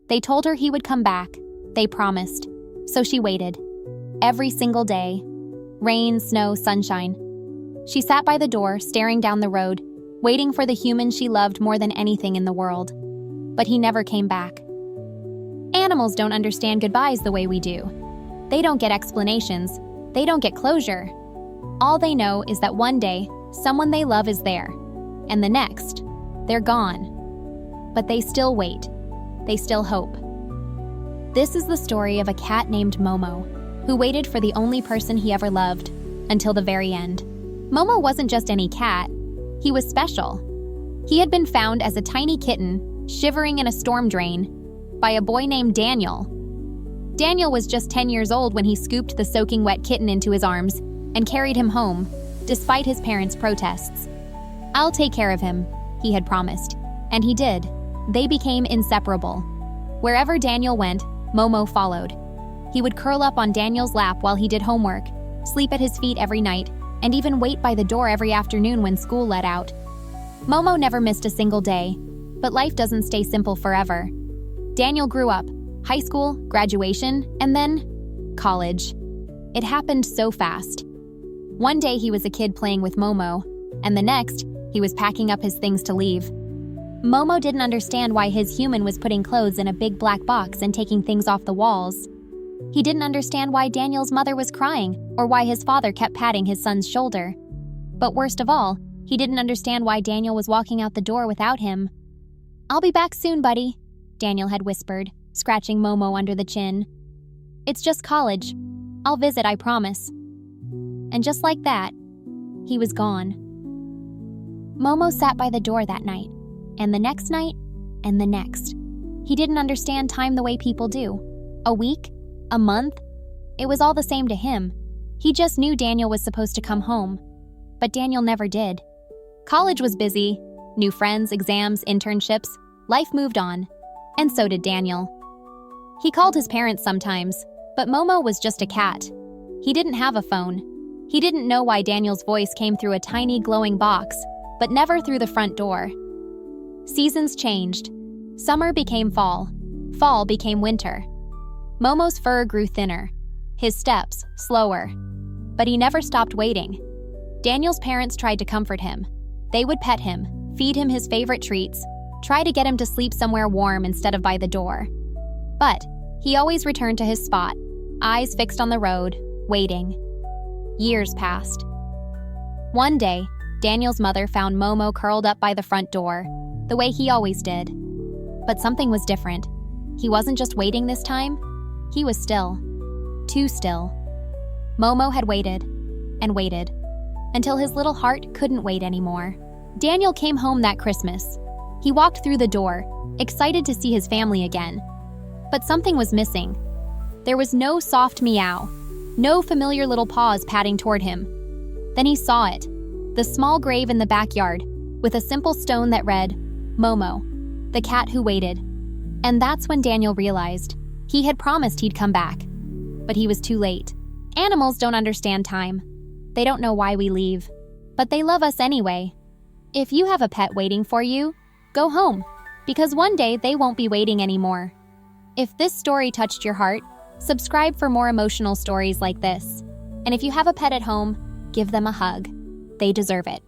They told her he would come back. They promised. So she waited. Every single day. Rain, snow, sunshine. She sat by the door, staring down the road, waiting for the human she loved more than anything in the world. But he never came back. Animals don't understand goodbyes the way we do. They don't get explanations. They don't get closure. All they know is that one day, someone they love is there, and the next, they're gone. But they still wait. They still hope. This is the story of a cat named Momo, who waited for the only person he ever loved, until the very end. Momo wasn't just any cat. He was special. He had been found as a tiny kitten, shivering in a storm drain, by a boy named Daniel. Daniel was just 10 years old when he scooped the soaking wet kitten into his arms and carried him home, despite his parents' protests. "I'll take care of him," he had promised, and he did. They became inseparable. Wherever Daniel went, Momo followed. He would curl up on Daniel's lap while he did homework, sleep at his feet every night, and even wait by the door every afternoon when school let out. Momo never missed a single day, but life doesn't stay simple forever. Daniel grew up, high school, graduation, and then college. It happened so fast. One day he was a kid playing with Momo, and the next, he was packing up his things to leave. Momo didn't understand why his human was putting clothes in a big black box and taking things off the walls. He didn't understand why Daniel's mother was crying or why his father kept patting his son's shoulder. But worst of all, he didn't understand why Daniel was walking out the door without him. "I'll be back soon, buddy," Daniel had whispered, scratching Momo under the chin. "It's just college. I'll visit, I promise." And just like that, he was gone. Momo sat by the door that night, and the next night, and the next. He didn't understand time the way people do. A week? A month? It was all the same to him. He just knew Daniel was supposed to come home. But Daniel never did. College was busy. New friends, exams, internships. Life moved on. And so did Daniel. He called his parents sometimes, but Momo was just a cat. He didn't have a phone. He didn't know why Daniel's voice came through a tiny glowing box, but never through the front door. Seasons changed. Summer became fall. Fall became winter. Momo's fur grew thinner, his steps slower. But he never stopped waiting. Daniel's parents tried to comfort him. They would pet him, feed him his favorite treats, try to get him to sleep somewhere warm instead of by the door. But he always returned to his spot, eyes fixed on the road, waiting. Years passed. One day, Daniel's mother found Momo curled up by the front door, the way he always did. But something was different. He wasn't just waiting this time, he was still. Too still. Momo had waited, and waited, until his little heart couldn't wait anymore. Daniel came home that Christmas. He walked through the door, excited to see his family again. But something was missing. There was no soft meow, no familiar little paws patting toward him. Then he saw it, the small grave in the backyard, with a simple stone that read, Momo, the cat who waited. And that's when Daniel realized he had promised he'd come back. But he was too late. Animals don't understand time. They don't know why we leave. But they love us anyway. If you have a pet waiting for you, go home, because one day they won't be waiting anymore. If this story touched your heart, subscribe for more emotional stories like this. And if you have a pet at home, give them a hug. They deserve it.